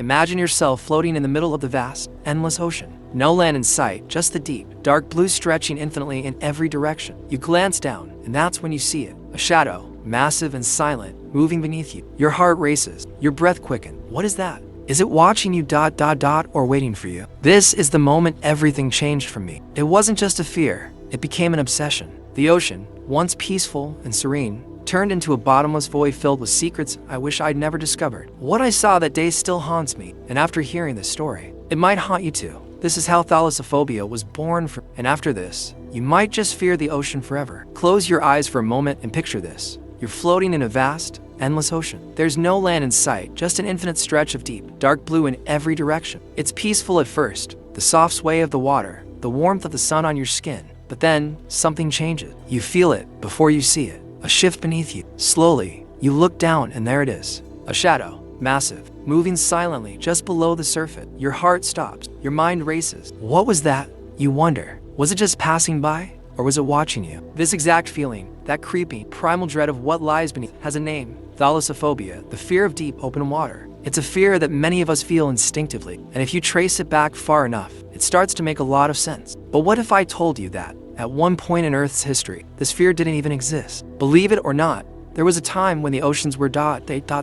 Imagine yourself floating in the middle of the vast, endless ocean. No land in sight, just the deep, dark blue stretching infinitely in every direction. You glance down, and that's when you see it. A shadow, massive and silent, moving beneath you. Your heart races, your breath quickens. What is that? Is it watching you ... or waiting for you? This is the moment everything changed for me. It wasn't just a fear, it became an obsession. The ocean, once peaceful and serene, turned into a bottomless void filled with secrets I wish I'd never discovered. What I saw that day still haunts me, and after hearing this story, it might haunt you too. This is how thalassophobia was born from, and after this, you might just fear the ocean forever. Close your eyes for a moment and picture this. You're floating in a vast, endless ocean. There's no land in sight, just an infinite stretch of deep, dark blue in every direction. It's peaceful at first, the soft sway of the water, the warmth of the sun on your skin. But then, something changes. You feel it before you see it. A shift beneath you. Slowly, you look down and there it is. A shadow, massive, moving silently just below the surface. Your heart stops. Your mind races. What was that? You wonder. Was it just passing by? Or was it watching you? This exact feeling, that creeping, primal dread of what lies beneath, has a name. Thalassophobia, the fear of deep, open water. It's a fear that many of us feel instinctively, and if you trace it back far enough, it starts to make a lot of sense. But what if I told you that, at one point in Earth's history, this fear didn't even exist? Believe it or not, there was a time when the oceans were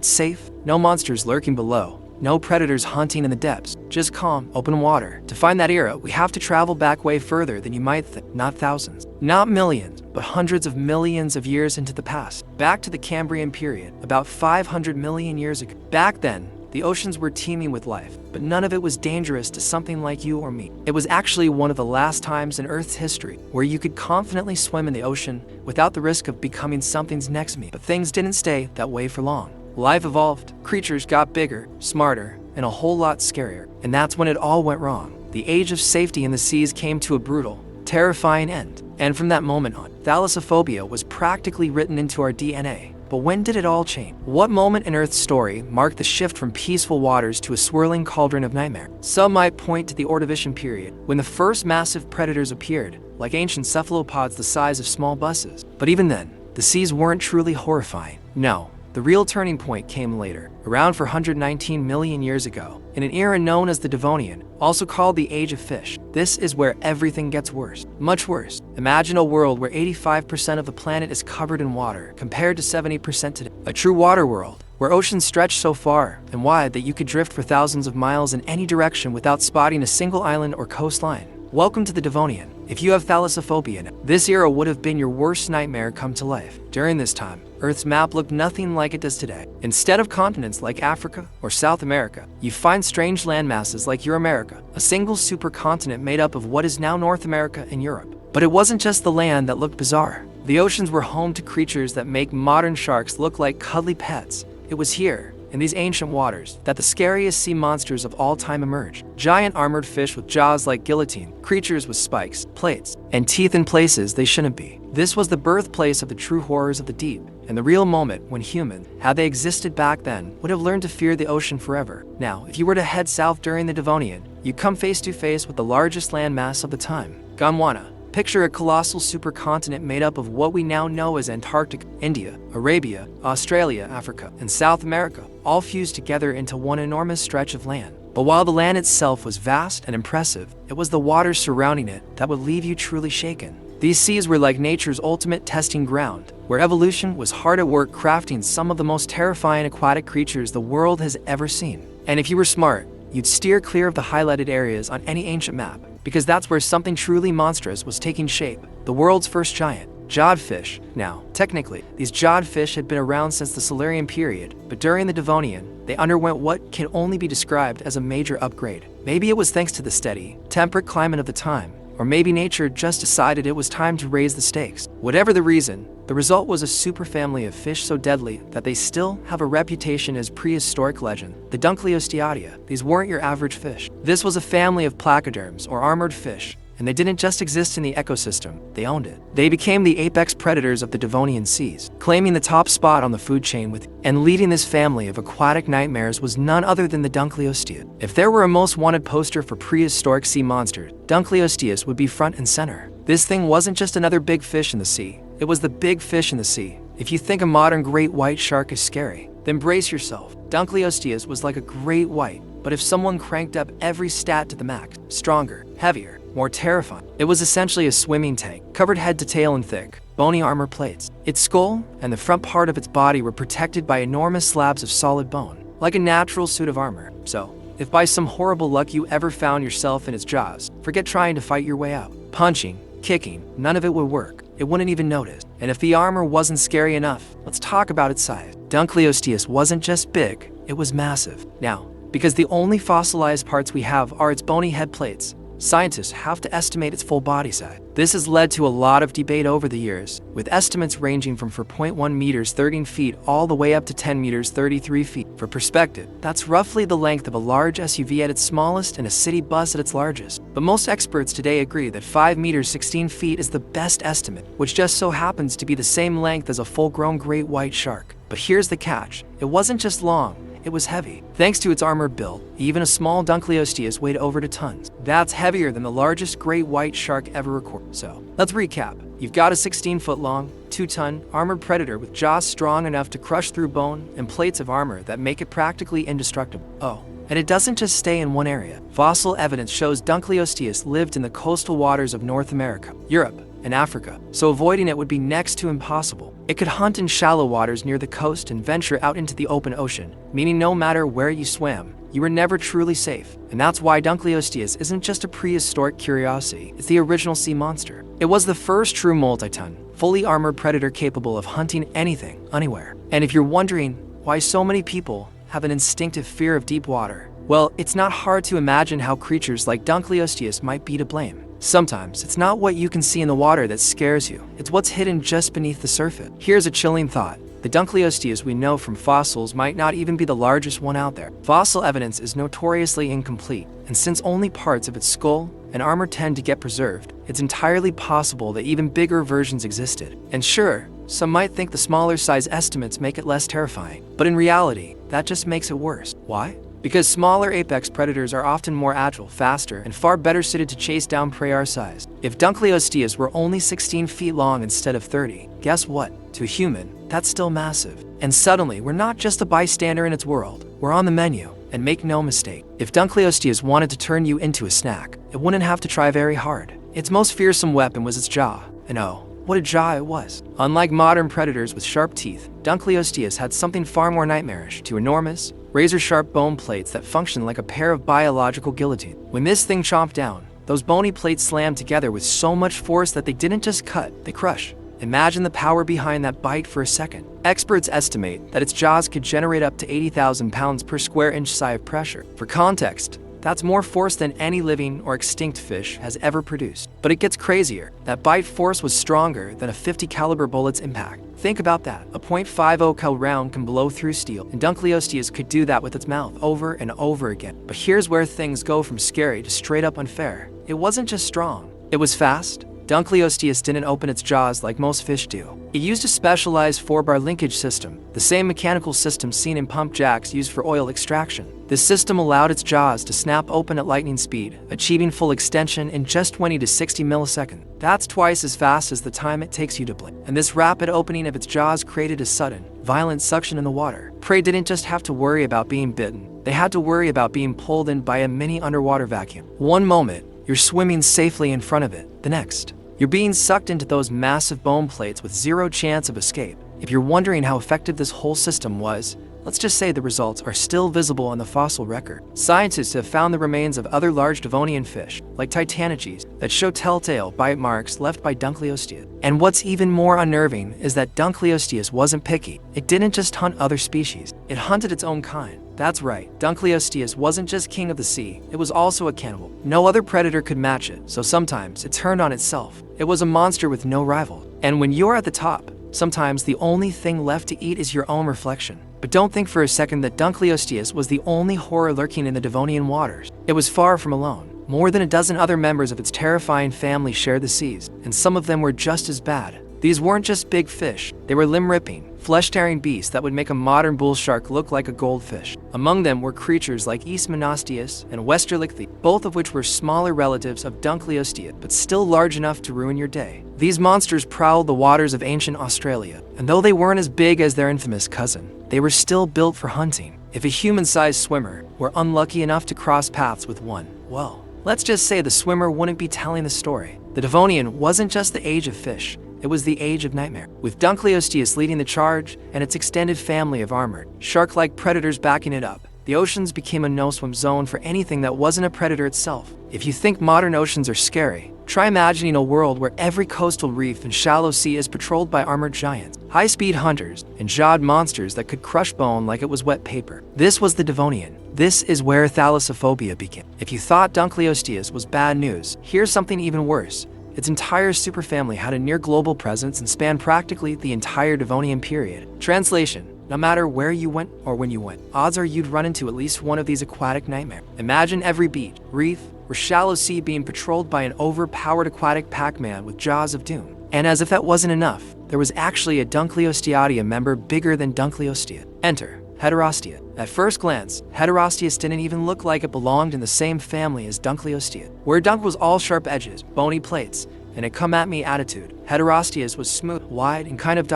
safe, no monsters lurking below, no predators hunting in the depths, just calm, open water. To find that era, we have to travel back way further than you might think. Not thousands, not millions, but hundreds of millions of years into the past. Back to the Cambrian period, about 500 million years ago. Back then, the oceans were teeming with life, but none of it was dangerous to something like you or me. It was actually one of the last times in Earth's history where you could confidently swim in the ocean without the risk of becoming something's next meat. But things didn't stay that way for long. Life evolved, creatures got bigger, smarter, and a whole lot scarier. And that's when it all went wrong. The age of safety in the seas came to a brutal, terrifying end. And from that moment on, thalassophobia was practically written into our DNA. But when did it all change? What moment in Earth's story marked the shift from peaceful waters to a swirling cauldron of nightmare? Some might point to the Ordovician period, when the first massive predators appeared, like ancient cephalopods the size of small buses. But even then, the seas weren't truly horrifying. No. The real turning point came later, around 419 million years ago, in an era known as the Devonian, also called the Age of Fish. This is where everything gets worse, much worse. Imagine a world where 85% of the planet is covered in water, compared to 70% today. A true water world, where oceans stretch so far and wide that you could drift for thousands of miles in any direction without spotting a single island or coastline. Welcome to the Devonian. If you have thalassophobia, this era would have been your worst nightmare come to life. During this time, Earth's map looked nothing like it does today. Instead of continents like Africa or South America, you find strange landmasses like Euramerica, a single supercontinent made up of what is now North America and Europe. But it wasn't just the land that looked bizarre. The oceans were home to creatures that make modern sharks look like cuddly pets. It was here, in these ancient waters, that the scariest sea monsters of all time emerged. Giant armored fish with jaws like guillotine, creatures with spikes, plates, and teeth in places they shouldn't be. This was the birthplace of the true horrors of the deep, and the real moment when humans, had they existed back then, would have learned to fear the ocean forever. Now, if you were to head south during the Devonian, you'd come face to face with the largest landmass of the time, Gondwana. Picture a colossal supercontinent made up of what we now know as Antarctica, India, Arabia, Australia, Africa, and South America, all fused together into one enormous stretch of land. But while the land itself was vast and impressive, it was the waters surrounding it that would leave you truly shaken. These seas were like nature's ultimate testing ground, where evolution was hard at work crafting some of the most terrifying aquatic creatures the world has ever seen. And if you were smart, you'd steer clear of the highlighted areas on any ancient map, because that's where something truly monstrous was taking shape, the world's first giant, jawed fish. Now, technically, these jawed fish had been around since the Silurian period, but during the Devonian, they underwent what can only be described as a major upgrade. Maybe it was thanks to the steady, temperate climate of the time, or maybe nature just decided it was time to raise the stakes. Whatever the reason, the result was a superfamily of fish so deadly that they still have a reputation as prehistoric legend, the Dunkleosteatia. These weren't your average fish. This was a family of placoderms, or armored fish, and they didn't just exist in the ecosystem, they owned it. They became the apex predators of the Devonian seas, claiming the top spot on the food chain and leading this family of aquatic nightmares was none other than the Dunkleosteus. If there were a most wanted poster for prehistoric sea monsters, Dunkleosteus would be front and center. This thing wasn't just another big fish in the sea, it was the big fish in the sea. If you think a modern great white shark is scary, then brace yourself. Dunkleosteus was like a great white, But if someone cranked up every stat to the max, stronger, heavier, more terrifying, it was essentially a swimming tank, covered head to tail in thick, bony armor plates. Its skull and the front part of its body were protected by enormous slabs of solid bone, like a natural suit of armor. So, if by some horrible luck you ever found yourself in its jaws, forget trying to fight your way out. Punching, kicking, none of it would work. It wouldn't even notice. And if the armor wasn't scary enough, let's talk about its size. Dunkleosteus wasn't just big, it was massive. Now, because the only fossilized parts we have are its bony head plates, scientists have to estimate its full body size. This has led to a lot of debate over the years, with estimates ranging from 4.1 meters 13 feet all the way up to 10 meters 33 feet. For perspective, that's roughly the length of a large SUV at its smallest and a city bus at its largest. But most experts today agree that 5 meters 16 feet is the best estimate, which just so happens to be the same length as a full-grown great white shark. But here's the catch. It wasn't just long. It was heavy. Thanks to its armored build, even a small Dunkleosteus weighed over 2 tons. That's heavier than the largest great white shark ever recorded. So, let's recap. You've got a 16-foot-long, 2-ton armored predator with jaws strong enough to crush through bone and plates of armor that make it practically indestructible. Oh, and it doesn't just stay in one area. Fossil evidence shows Dunkleosteus lived in the coastal waters of North America, Europe, and Africa, so avoiding it would be next to impossible. It could hunt in shallow waters near the coast and venture out into the open ocean, meaning no matter where you swam, you were never truly safe. And that's why Dunkleosteus isn't just a prehistoric curiosity, it's the original sea monster. It was the first true multi-ton, fully armored predator capable of hunting anything, anywhere. And if you're wondering why so many people have an instinctive fear of deep water, well, it's not hard to imagine how creatures like Dunkleosteus might be to blame. Sometimes, it's not what you can see in the water that scares you, it's what's hidden just beneath the surface. Here's a chilling thought. The Dunkleosteus we know from fossils might not even be the largest one out there. Fossil evidence is notoriously incomplete, and since only parts of its skull and armor tend to get preserved, it's entirely possible that even bigger versions existed. And sure, some might think the smaller size estimates make it less terrifying, but in reality, that just makes it worse. Why? Because smaller apex predators are often more agile, faster, and far better suited to chase down prey our size. If Dunkleosteus were only 16 feet long instead of 30, guess what? To a human, that's still massive. And suddenly, we're not just a bystander in its world, we're on the menu. And make no mistake, if Dunkleosteus wanted to turn you into a snack, it wouldn't have to try very hard. Its most fearsome weapon was its jaw, and oh, what a jaw it was. Unlike modern predators with sharp teeth, Dunkleosteus had something far more nightmarish: 2 enormous, razor-sharp bone plates that functioned like a pair of biological guillotines. When this thing chomped down, those bony plates slammed together with so much force that they didn't just cut, they crush. Imagine the power behind that bite for a second. Experts estimate that its jaws could generate up to 80,000 pounds per square inch psi of pressure. For context, that's more force than any living or extinct fish has ever produced. But it gets crazier. That bite force was stronger than a .50 caliber bullet's impact. Think about that. A .50 cal round can blow through steel, and Dunkleosteus could do that with its mouth over and over again. But here's where things go from scary to straight up unfair. It wasn't just strong, it was fast. Dunkleosteus didn't open its jaws like most fish do. It used a specialized 4-bar linkage system, the same mechanical system seen in pump jacks used for oil extraction. This system allowed its jaws to snap open at lightning speed, achieving full extension in just 20 to 60 milliseconds. That's twice as fast as the time it takes you to blink. And this rapid opening of its jaws created a sudden, violent suction in the water. Prey didn't just have to worry about being bitten, they had to worry about being pulled in by a mini underwater vacuum. One moment, you're swimming safely in front of it. The next, you're being sucked into those massive bone plates with zero chance of escape. If you're wondering how effective this whole system was, let's just say the results are still visible on the fossil record. Scientists have found the remains of other large Devonian fish, like Titanogenes, that show telltale bite marks left by Dunkleosteus. And what's even more unnerving is that Dunkleosteus wasn't picky. It didn't just hunt other species, it hunted its own kind. That's right, Dunkleosteus wasn't just king of the sea, it was also a cannibal. No other predator could match it, so sometimes it turned on itself. It was a monster with no rival. And when you're at the top, sometimes the only thing left to eat is your own reflection. But don't think for a second that Dunkleosteus was the only horror lurking in the Devonian waters. It was far from alone. More than a dozen other members of its terrifying family shared the seas, and some of them were just as bad. These weren't just big fish, they were limb-ripping, flesh-tearing beasts that would make a modern bull shark look like a goldfish. Among them were creatures like Eastmonosteus and Westerlichthy, both of which were smaller relatives of Dunkleosteus, but still large enough to ruin your day. These monsters prowled the waters of ancient Australia, and though they weren't as big as their infamous cousin, they were still built for hunting. If a human-sized swimmer were unlucky enough to cross paths with one, well, let's just say the swimmer wouldn't be telling the story. The Devonian wasn't just the age of fish, it was the age of nightmare, with Dunkleosteus leading the charge and its extended family of armored, shark-like predators backing it up. The oceans became a no-swim zone for anything that wasn't a predator itself. If you think modern oceans are scary, try imagining a world where every coastal reef and shallow sea is patrolled by armored giants, high-speed hunters, and jawed monsters that could crush bone like it was wet paper. This was the Devonian. This is where Thalassophobia began. If you thought Dunkleosteus was bad news, here's something even worse. Its entire superfamily had a near-global presence and spanned practically the entire Devonian period. Translation: no matter where you went or when you went, odds are you'd run into at least one of these aquatic nightmares. Imagine every beach, reef, or shallow sea being patrolled by an overpowered aquatic Pac-Man with jaws of doom. And as if that wasn't enough, there was actually a Dunkleosteatia member bigger than Dunkleostea. Enter Heterostea. At first glance, Heterosteus didn't even look like it belonged in the same family as Dunkleostea. Where Dunk was all sharp edges, bony plates, and a come-at-me attitude, Heterosteus was smooth, wide, and kind of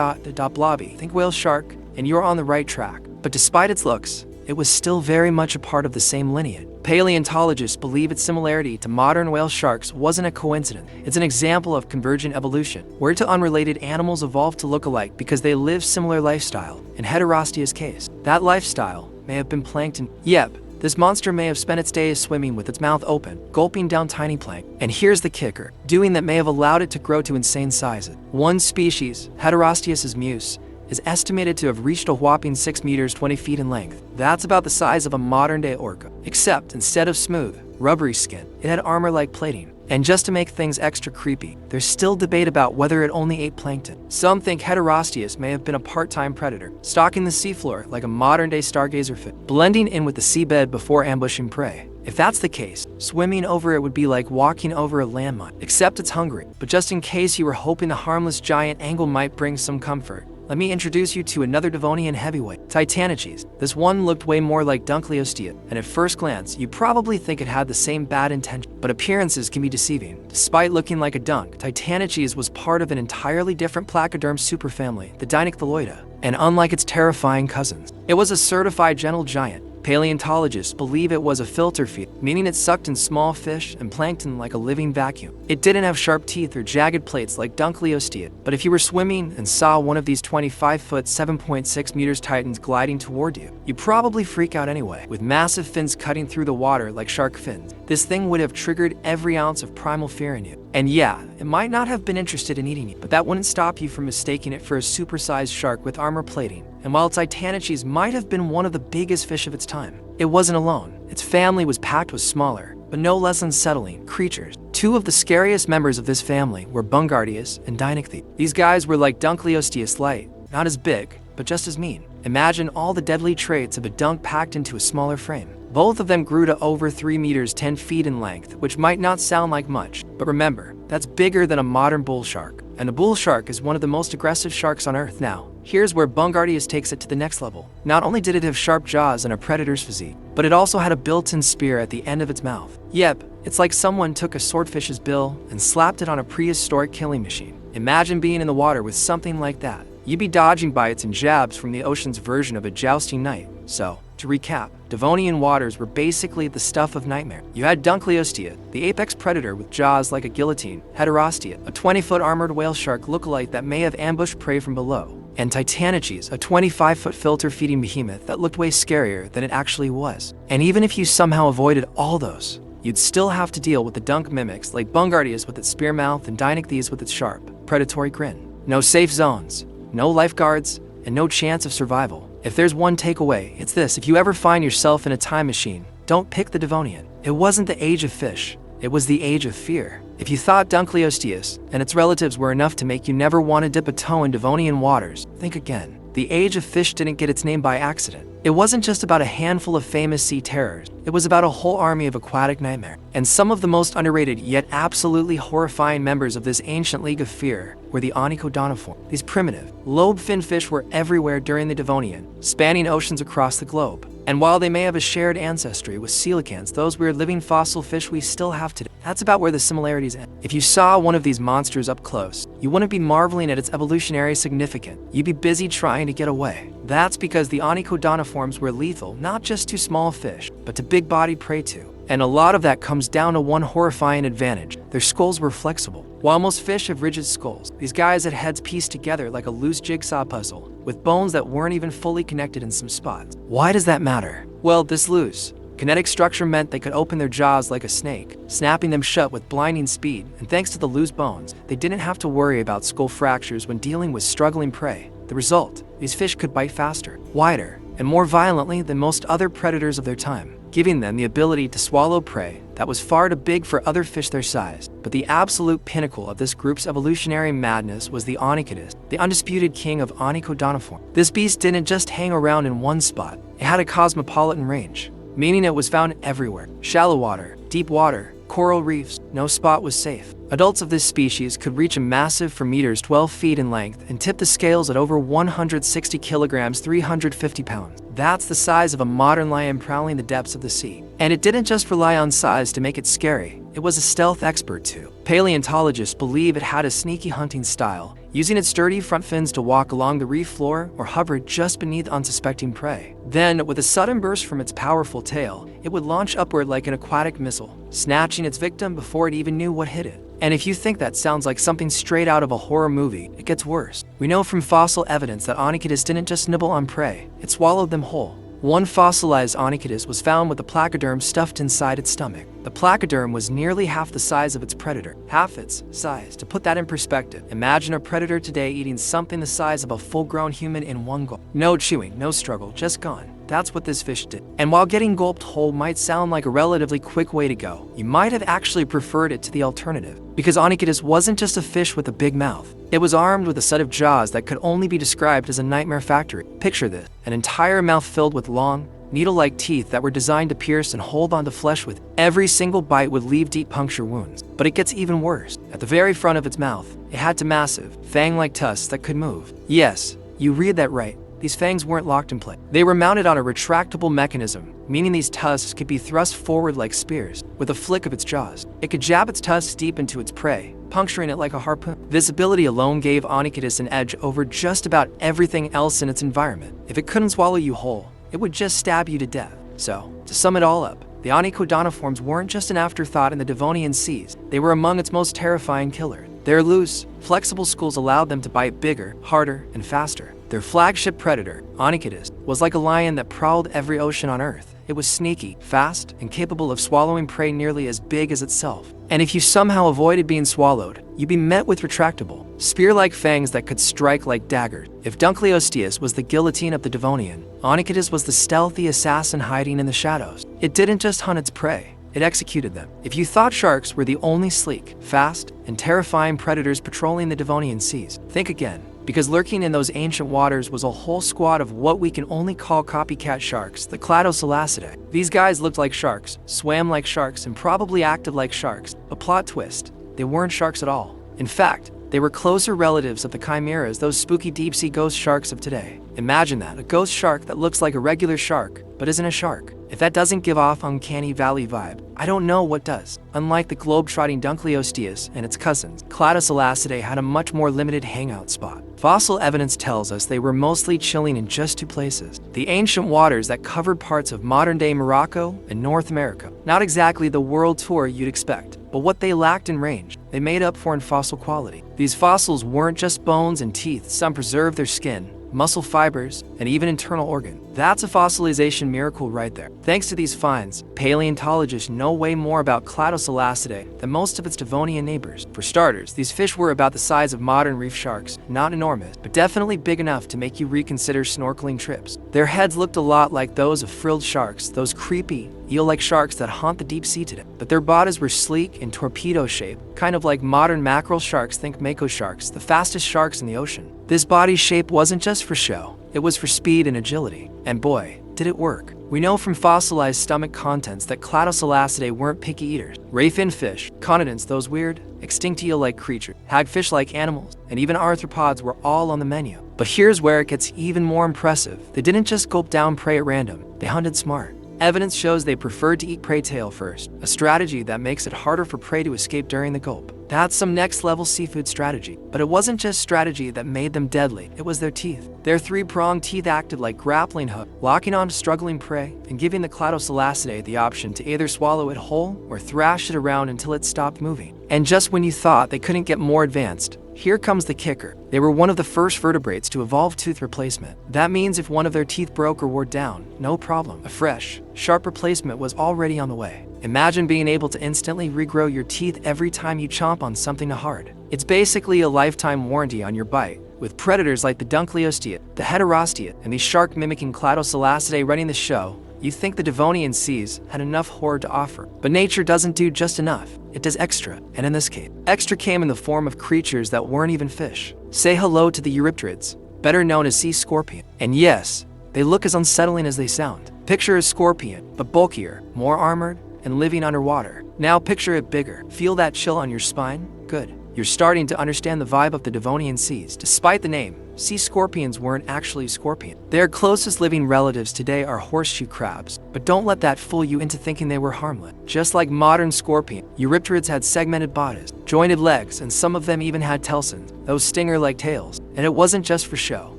blobby. Think whale shark, and you're on the right track. But despite its looks, it was still very much a part of the same lineage. Paleontologists believe its similarity to modern whale sharks wasn't a coincidence. It's an example of convergent evolution, where two unrelated animals evolved to look alike because they live similar lifestyle. In Heterostea's case, that lifestyle may have been plankton. Yep, this monster may have spent its days swimming with its mouth open, gulping down tiny plankton. And here's the kicker, doing that may have allowed it to grow to insane sizes. One species, Heterosteus muse, is estimated to have reached a whopping 6 meters 20 feet in length. That's about the size of a modern-day orca. Except, instead of smooth, rubbery skin, it had armor-like plating. And just to make things extra creepy, there's still debate about whether it only ate plankton. Some think Heterosteus may have been a part-time predator, stalking the seafloor like a modern-day stargazer fish, blending in with the seabed before ambushing prey. If that's the case, swimming over it would be like walking over a landmine, except it's hungry. But just in case you were hoping the harmless giant angle might bring some comfort, let me introduce you to another Devonian heavyweight, Titanochees. This one looked way more like Dunkleostea, and at first glance, you'd probably think it had the same bad intention. But appearances can be deceiving. Despite looking like a dunk, Titanochees was part of an entirely different placoderm superfamily, the Dinoctheloida. And unlike its terrifying cousins, it was a certified gentle giant. Paleontologists believe it was a filter feeder, meaning it sucked in small fish and plankton like a living vacuum. It didn't have sharp teeth or jagged plates like Dunkleostea, but if you were swimming and saw one of these 25-foot, 7.6 meters titans gliding toward you, you'd probably freak out anyway. With massive fins cutting through the water like shark fins, this thing would have triggered every ounce of primal fear in you. And yeah, it might not have been interested in eating you, but that wouldn't stop you from mistaking it for a supersized shark with armor plating. And while Titanochees might have been one of the biggest fish of its time, it wasn't alone. Its family was packed with smaller, but no less unsettling, creatures. Two of the scariest members of this family were Bungardius and Dinocthes. These guys were like Dunkleosteus light, not as big, but just as mean. Imagine all the deadly traits of a dunk packed into a smaller frame. Both of them grew to over 3 meters 10 feet in length, which might not sound like much, but remember, that's bigger than a modern bull shark. And a bull shark is one of the most aggressive sharks on Earth. Now, here's where Bungardius takes it to the next level. Not only did it have sharp jaws and a predator's physique, but it also had a built-in spear at the end of its mouth. Yep, it's like someone took a swordfish's bill and slapped it on a prehistoric killing machine. Imagine being in the water with something like that. You'd be dodging bites and jabs from the ocean's version of a jousting knight. So, to recap, Devonian waters were basically the stuff of nightmare. You had Dunkleostea, the apex predator with jaws like a guillotine, Heterostea, a 20-foot armored whale shark lookalike that may have ambushed prey from below, and Titanochees, a 25-foot filter-feeding behemoth that looked way scarier than it actually was. And even if you somehow avoided all those, you'd still have to deal with the dunk mimics like Bungardius with its spear mouth and Dinocthes with its sharp, predatory grin. No safe zones, no lifeguards, and no chance of survival. If there's one takeaway, it's this: if you ever find yourself in a time machine, don't pick the Devonian. It wasn't the age of fish, it was the age of fear. If you thought Dunkleosteus and its relatives were enough to make you never want to dip a toe in Devonian waters, think again. The age of fish didn't get its name by accident. It wasn't just about a handful of famous sea terrors. It was about a whole army of aquatic nightmare. And some of the most underrated yet absolutely horrifying members of this ancient league of fear were the Onychodoniform. These primitive, lobe-finned fish were everywhere during the Devonian, spanning oceans across the globe. And while they may have a shared ancestry with coelacanths, those weird living fossil fish we still have today, that's about where the similarities end. If you saw one of these monsters up close, you wouldn't be marveling at its evolutionary significance. You'd be busy trying to get away. That's because the onychodoniforms were lethal not just to small fish, but to big-bodied prey too. And a lot of that comes down to one horrifying advantage: their skulls were flexible. While most fish have rigid skulls, these guys had heads pieced together like a loose jigsaw puzzle, with bones that weren't even fully connected in some spots. Why does that matter? Well, this loose kinetic structure meant they could open their jaws like a snake, snapping them shut with blinding speed, and thanks to the loose bones, they didn't have to worry about skull fractures when dealing with struggling prey. The result: these fish could bite faster, wider, and more violently than most other predators of their time, giving them the ability to swallow prey that was far too big for other fish their size. But the absolute pinnacle of this group's evolutionary madness was the onychodus, the undisputed king of onychodoniforms. This beast didn't just hang around in one spot. It had a cosmopolitan range, meaning it was found everywhere: shallow water, deep water, coral reefs. No spot was safe. Adults of this species could reach a massive for meters 12 feet in length and tip the scales at over 160 kilograms 350 pounds. That's the size of a modern lion prowling the depths of the sea. And it didn't just rely on size to make it scary. It was a stealth expert too. Paleontologists believe it had a sneaky hunting style, using its sturdy front fins to walk along the reef floor or hover just beneath unsuspecting prey. Then, with a sudden burst from its powerful tail, it would launch upward like an aquatic missile, snatching its victim before it even knew what hit it. And if you think that sounds like something straight out of a horror movie, it gets worse. We know from fossil evidence that onychodus didn't just nibble on prey, it swallowed them whole. One fossilized onychodus was found with the placoderm stuffed inside its stomach. The placoderm was nearly half the size of its predator. Half its size. To put that in perspective, imagine a predator today eating something the size of a full-grown human in one gulp. No chewing, no struggle, just gone. That's what this fish did. And while getting gulped whole might sound like a relatively quick way to go, you might have actually preferred it to the alternative. Because onychodus wasn't just a fish with a big mouth. It was armed with a set of jaws that could only be described as a nightmare factory. Picture this: an entire mouth filled with long, needle-like teeth that were designed to pierce and hold onto flesh with. Every single bite would leave deep puncture wounds. But it gets even worse. At the very front of its mouth, it had two massive, fang-like tusks that could move. Yes, you read that right. These fangs weren't locked in place. They were mounted on a retractable mechanism, meaning these tusks could be thrust forward like spears. With a flick of its jaws, it could jab its tusks deep into its prey, puncturing it like a harpoon. This ability alone gave onychodus an edge over just about everything else in its environment. If it couldn't swallow you whole, it would just stab you to death. So, to sum it all up, the onychodoniforms weren't just an afterthought in the Devonian seas. They were among its most terrifying killers. Their loose, flexible skulls allowed them to bite bigger, harder, and faster. Their flagship predator, onychodus, was like a lion that prowled every ocean on Earth. It was sneaky, fast, and capable of swallowing prey nearly as big as itself. And if you somehow avoided being swallowed, you'd be met with retractable, spear-like fangs that could strike like daggers. If Dunkleosteus was the guillotine of the Devonian, onychodus was the stealthy assassin hiding in the shadows. It didn't just hunt its prey, it executed them. If you thought sharks were the only sleek, fast, and terrifying predators patrolling the Devonian seas, think again. Because lurking in those ancient waters was a whole squad of what we can only call copycat sharks, the Thalassophobia. These guys looked like sharks, swam like sharks, and probably acted like sharks. But plot twist, they weren't sharks at all. In fact, they were closer relatives of the chimeras, those spooky deep-sea ghost sharks of today. Imagine that, a ghost shark that looks like a regular shark, but isn't a shark. If that doesn't give off uncanny valley vibe, I don't know what does. Unlike the globe-trotting Dunkleosteus and its cousins, Thalassophobia had a much more limited hangout spot. Fossil evidence tells us they were mostly chilling in just two places: the ancient waters that covered parts of modern-day Morocco and North America. Not exactly the world tour you'd expect, but what they lacked in range, they made up for in fossil quality. These fossils weren't just bones and teeth. Some preserved their skin, muscle fibers, and even internal organs. That's a fossilization miracle right there. Thanks to these finds, paleontologists know way more about Thalassophobia than most of its Devonian neighbors. For starters, these fish were about the size of modern reef sharks, not enormous, but definitely big enough to make you reconsider snorkeling trips. Their heads looked a lot like those of frilled sharks, those creepy, eel-like sharks that haunt the deep sea today. But their bodies were sleek and torpedo-shaped, kind of like modern mackerel sharks. Think mako sharks, the fastest sharks in the ocean. This body shape wasn't just for show, it was for speed and agility. And boy, did it work. We know from fossilized stomach contents that Thalassophobia weren't picky eaters. Rayfin fish, conodonts, those weird, extinct eel-like creatures, hagfish-like animals, and even arthropods were all on the menu. But here's where it gets even more impressive. They didn't just gulp down prey at random, they hunted smart. Evidence shows they preferred to eat prey tail first, a strategy that makes it harder for prey to escape during the gulp. That's some next-level seafood strategy. But it wasn't just strategy that made them deadly, it was their teeth. Their three-pronged teeth acted like grappling hooks, locking onto struggling prey and giving the Thalassophobia the option to either swallow it whole or thrash it around until it stopped moving. And just when you thought they couldn't get more advanced, here comes the kicker. They were one of the first vertebrates to evolve tooth replacement. That means if one of their teeth broke or wore down, no problem. A fresh, sharp replacement was already on the way. Imagine being able to instantly regrow your teeth every time you chomp on something hard. It's basically a lifetime warranty on your bite. With predators like the Dunkleosteate, the Heterosteate, and the shark-mimicking Thalassophobia running the show, you think the Devonian seas had enough horror to offer. But nature doesn't do just enough. It does extra, and in this case, extra came in the form of creatures that weren't even fish. Say hello to the Eurypterids, better known as sea scorpion. And yes, they look as unsettling as they sound. Picture a scorpion, but bulkier, more armored, and living underwater. Now picture it bigger. Feel that chill on your spine? Good. You're starting to understand the vibe of the Devonian seas. Despite the name, sea scorpions weren't actually scorpions. Their closest living relatives today are horseshoe crabs, but don't let that fool you into thinking they were harmless. Just like modern scorpions, Eurypterids had segmented bodies, jointed legs, and some of them even had telsons, those stinger-like tails. And it wasn't just for show.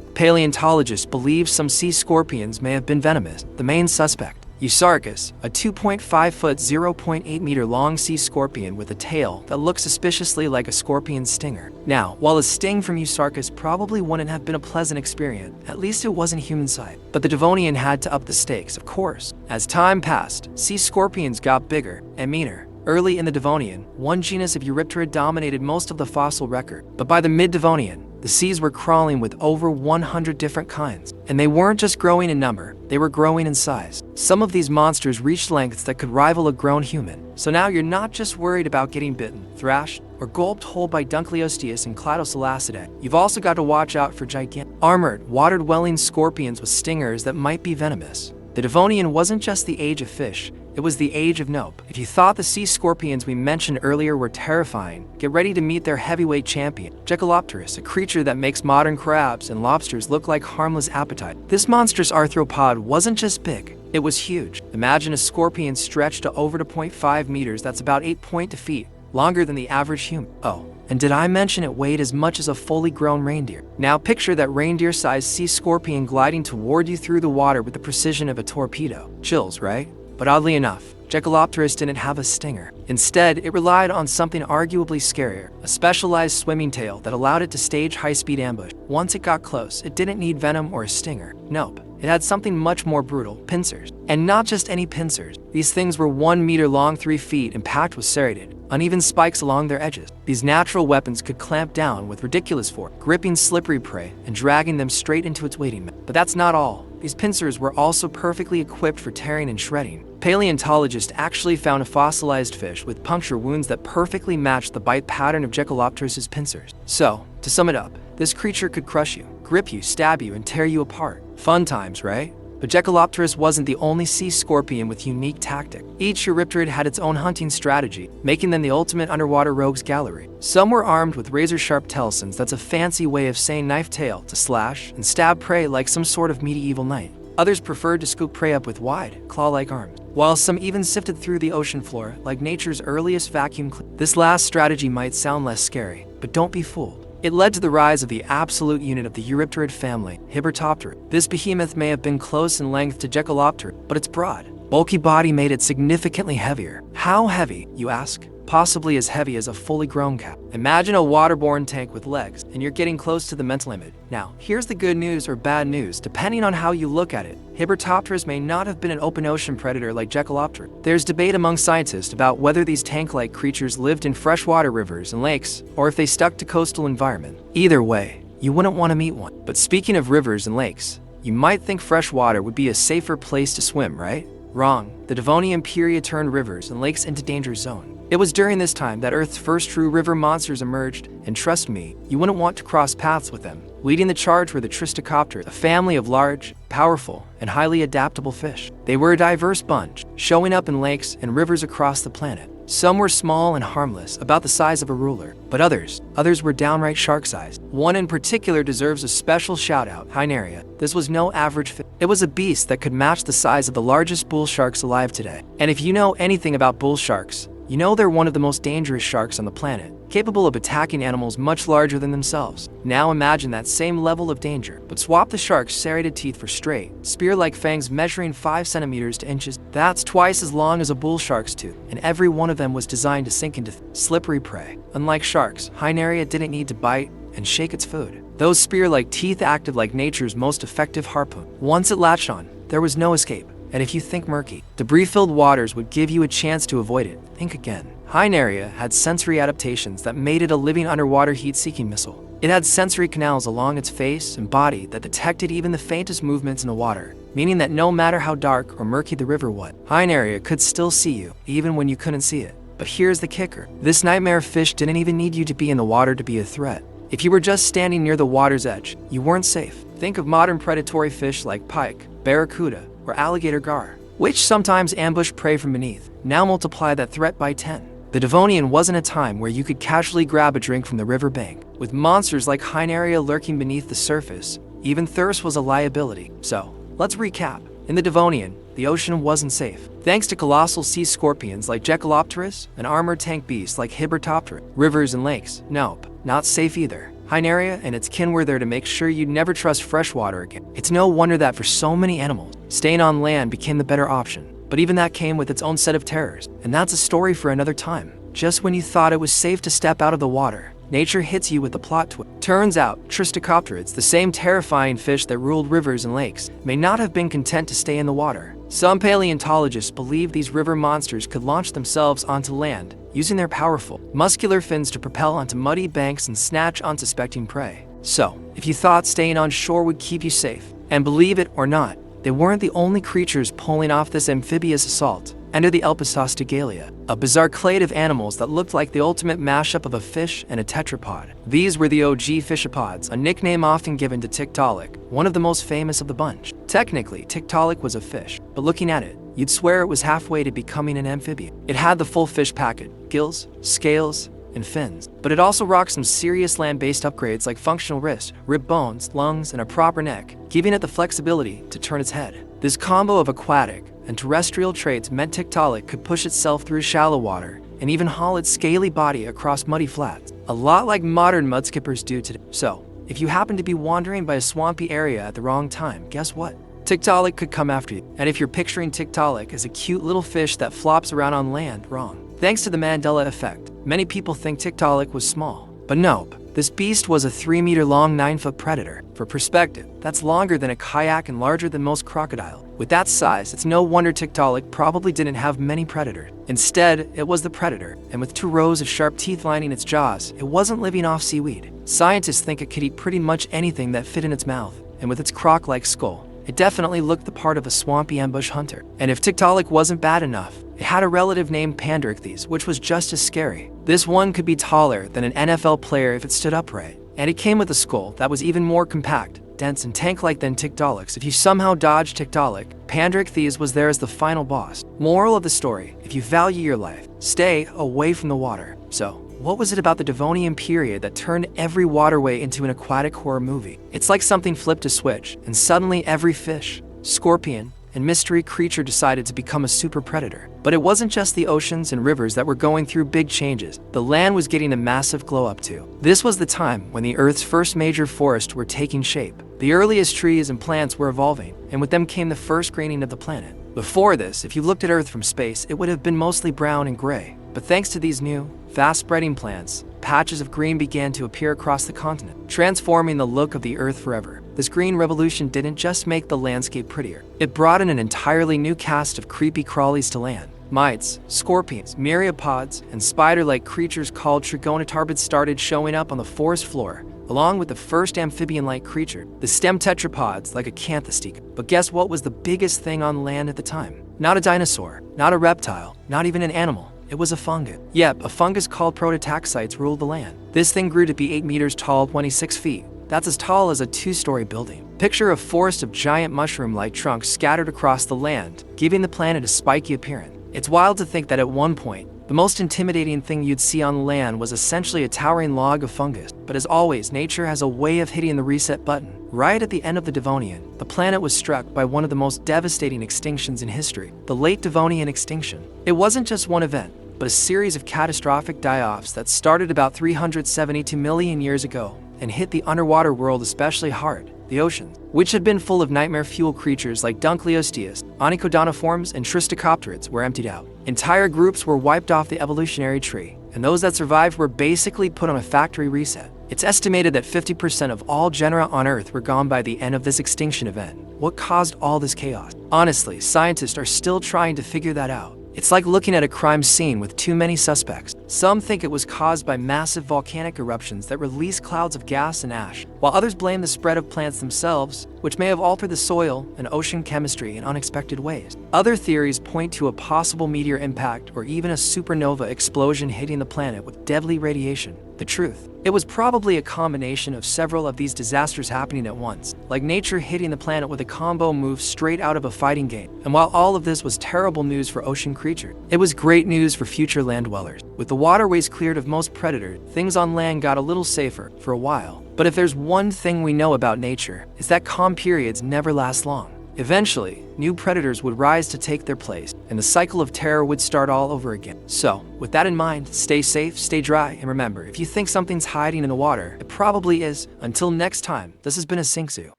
Paleontologists believe some sea scorpions may have been venomous. The main suspect, Eusarchus, a 2.5-foot, 0.8-meter long sea scorpion with a tail that looks suspiciously like a scorpion's stinger. Now, while a sting from Eusarchus probably wouldn't have been a pleasant experience, at least it wasn't human-sized. But the Devonian had to up the stakes, of course. As time passed, sea scorpions got bigger and meaner. Early in the Devonian, one genus of Eurypterid dominated most of the fossil record. But by the mid-Devonian, the seas were crawling with over 100 different kinds. And they weren't just growing in number, they were growing in size. Some of these monsters reached lengths that could rival a grown human. So now you're not just worried about getting bitten, thrashed, or gulped whole by Dunkleosteus and Thalassophobia. You've also got to watch out for gigantic, armored, water-dwelling scorpions with stingers that might be venomous. The Devonian wasn't just the age of fish, it was the age of nope. If you thought the sea scorpions we mentioned earlier were terrifying, get ready to meet their heavyweight champion, Echolopterus, a creature that makes modern crabs and lobsters look like harmless appetite. This monstrous arthropod wasn't just big, it was huge. Imagine a scorpion stretched to over 0.5 meters, that's about 8.2 feet, longer than the average human. Oh, and did I mention it weighed as much as a fully grown reindeer? Now picture that reindeer-sized sea scorpion gliding toward you through the water with the precision of a torpedo. Chills, right? But oddly enough, Echolopterus didn't have a stinger. Instead, it relied on something arguably scarier, a specialized swimming tail that allowed it to stage high-speed ambush. Once it got close, it didn't need venom or a stinger. Nope. It had something much more brutal, pincers. And not just any pincers. These things were 1 meter long, 3 feet, and packed with serrated, uneven spikes along their edges. These natural weapons could clamp down with ridiculous force, gripping slippery prey and dragging them straight into its waiting mat. But that's not all. These pincers were also perfectly equipped for tearing and shredding. Paleontologists actually found a fossilized fish with puncture wounds that perfectly matched the bite pattern of Echolopterus's pincers. So, to sum it up, this creature could crush you, grip you, stab you, and tear you apart. Fun times, right? But Echolopterus wasn't the only sea scorpion with unique tactics. Each Eurypterid had its own hunting strategy, making them the ultimate underwater rogues gallery. Some were armed with razor-sharp telsons, that's a fancy way of saying knife tail, to slash and stab prey like some sort of medieval knight. Others preferred to scoop prey up with wide, claw-like arms, while some even sifted through the ocean floor like nature's earliest vacuum cleaner. This last strategy might sound less scary, but don't be fooled. It led to the rise of the absolute unit of the Eurypterid family, Hibbertopterid. This behemoth may have been close in length to Echolopterid, but its broad, bulky body made it significantly heavier. How heavy, you ask? Possibly as heavy as a fully grown cat. Imagine a waterborne tank with legs, and you're getting close to the mental image. Now, here's the good news or bad news, depending on how you look at it. Hibbertopterus may not have been an open ocean predator like Echolopterid. There's debate among scientists about whether these tank-like creatures lived in freshwater rivers and lakes, or if they stuck to coastal environment. Either way, you wouldn't want to meet one. But speaking of rivers and lakes, you might think freshwater would be a safer place to swim, right? Wrong. The Devonian period turned rivers and lakes into danger zone. It was during this time that Earth's first true river monsters emerged, and trust me, you wouldn't want to cross paths with them. Leading the charge were the Thalassophobia, a family of large, powerful, and highly adaptable fish. They were a diverse bunch, showing up in lakes and rivers across the planet. Some were small and harmless, about the size of a ruler, but others were downright shark-sized. One in particular deserves a special shout-out, Hyneria. This was no average fish. It was a beast that could match the size of the largest bull sharks alive today. And if you know anything about bull sharks, you know they're one of the most dangerous sharks on the planet, capable of attacking animals much larger than themselves. Now imagine that same level of danger, but swap the shark's serrated teeth for straight, spear-like fangs measuring 5 centimeters to inches. That's twice as long as a bull shark's tooth, and every one of them was designed to sink into slippery prey. Unlike sharks, Hyneria didn't need to bite and shake its food. Those spear-like teeth acted like nature's most effective harpoon. Once it latched on, there was no escape. And if you think murky, debris-filled waters would give you a chance to avoid it, think again. Hyneria had sensory adaptations that made it a living underwater heat-seeking missile. It had sensory canals along its face and body that detected even the faintest movements in the water, meaning that no matter how dark or murky the river was, Hyneria could still see you, even when you couldn't see it. But here's the kicker. This nightmare fish didn't even need you to be in the water to be a threat. If you were just standing near the water's edge, you weren't safe. Think of modern predatory fish like pike, barracuda, or alligator gar, which sometimes ambush prey from beneath. Now multiply that threat by 10. The Devonian wasn't a time where you could casually grab a drink from the riverbank. With monsters like Hyneria lurking beneath the surface, even thirst was a liability. So, let's recap. In the Devonian, the ocean wasn't safe. Thanks to colossal sea scorpions like Echolopterus and armored tank beasts like Hibbertoptera. Rivers and lakes, nope, not safe either. Hyneria and its kin were there to make sure you'd never trust fresh water again. It's no wonder that for so many animals, staying on land became the better option. But even that came with its own set of terrors, and that's a story for another time. Just when you thought it was safe to step out of the water, nature hits you with a plot twist. Turns out, Thalassophobia, the same terrifying fish that ruled rivers and lakes, may not have been content to stay in the water. Some paleontologists believe these river monsters could launch themselves onto land, using their powerful, muscular fins to propel onto muddy banks and snatch unsuspecting prey. So, if you thought staying on shore would keep you safe, and believe it or not, they weren't the only creatures pulling off this amphibious assault. Enter the Thalassophobia, a bizarre clade of animals that looked like the ultimate mashup of a fish and a tetrapod. These were the OG fishopods, a nickname often given to Tiktaalik, one of the most famous of the bunch. Technically, Tiktaalik was a fish, but looking at it, you'd swear it was halfway to becoming an amphibian. It had the full fish package, gills, scales, and fins. But it also rocked some serious land-based upgrades like functional wrists, rib bones, lungs, and a proper neck, giving it the flexibility to turn its head. This combo of aquatic and terrestrial traits meant Tiktaalik could push itself through shallow water and even haul its scaly body across muddy flats, a lot like modern mudskippers do today. So, if you happen to be wandering by a swampy area at the wrong time, guess what? Tiktaalik could come after you. And if you're picturing Tiktaalik as a cute little fish that flops around on land, wrong. Thanks to the Mandela effect, many people think Tiktaalik was small. But nope, this beast was a 3-meter-long 9-foot predator. For perspective, that's longer than a kayak and larger than most crocodiles. With that size, it's no wonder Tiktaalik probably didn't have many predators. Instead, it was the predator, and with 2 rows of sharp teeth lining its jaws, it wasn't living off seaweed. Scientists think it could eat pretty much anything that fit in its mouth, and with its croc-like skull, it definitely looked the part of a swampy ambush hunter. And if Tiktaalik wasn't bad enough, it had a relative named Pandricthes, which was just as scary. This one could be taller than an NFL player if it stood upright. And it came with a skull that was even more compact, dense, and tank-like than Tiktaalik's. If you somehow dodged Tiktaalik, Pandricthes was there as the final boss. Moral of the story, if you value your life, stay away from the water. So, what was it about the Devonian period that turned every waterway into an aquatic horror movie? It's like something flipped a switch, and suddenly every fish, scorpion, and mystery creature decided to become a super predator. But it wasn't just the oceans and rivers that were going through big changes. The land was getting a massive glow up too. This was the time when the Earth's first major forests were taking shape. The earliest trees and plants were evolving, and with them came the first greening of the planet. Before this, if you looked at Earth from space, it would have been mostly brown and gray. But thanks to these new, fast-spreading plants, patches of green began to appear across the continent, transforming the look of the Earth forever. This green revolution didn't just make the landscape prettier. It brought in an entirely new cast of creepy crawlies to land. Mites, scorpions, myriapods, and spider-like creatures called trigonotarbids started showing up on the forest floor, along with the first amphibian-like creature, the stem tetrapods like acanthostica. But guess what was the biggest thing on land at the time? Not a dinosaur, not a reptile, not even an animal. It was a fungus. Yep, a fungus called prototaxites ruled the land. This thing grew to be 8 meters tall, 26 feet. That's as tall as a 2-story building. Picture a forest of giant mushroom-like trunks scattered across the land, giving the planet a spiky appearance. It's wild to think that at one point, the most intimidating thing you'd see on land was essentially a towering log of fungus. But as always, nature has a way of hitting the reset button. Right at the end of the Devonian, the planet was struck by one of the most devastating extinctions in history, the Late Devonian extinction. It wasn't just one event, but a series of catastrophic die-offs that started about 372 million years ago and hit the underwater world especially hard. The oceans, which had been full of nightmare-fuel creatures like Dunkleosteus, onychodoniforms, and Tristicopterids, were emptied out. Entire groups were wiped off the evolutionary tree, and those that survived were basically put on a factory reset. It's estimated that 50% of all genera on Earth were gone by the end of this extinction event. What caused all this chaos? Honestly, scientists are still trying to figure that out. It's like looking at a crime scene with too many suspects. Some think it was caused by massive volcanic eruptions that release clouds of gas and ash, while others blame the spread of plants themselves, which may have altered the soil and ocean chemistry in unexpected ways. Other theories point to a possible meteor impact or even a supernova explosion hitting the planet with deadly radiation. The truth: it was probably a combination of several of these disasters happening at once, like nature hitting the planet with a combo move straight out of a fighting game. And while all of this was terrible news for ocean creatures, it was great news for future land dwellers. With the waterways cleared of most predators, things on land got a little safer for a while. But if there's one thing we know about nature, it's that calm periods never last long. Eventually, new predators would rise to take their place, and the cycle of terror would start all over again. So, with that in mind, stay safe, stay dry, and remember, if you think something's hiding in the water, it probably is. Until next time, this has been a Sink Zoo.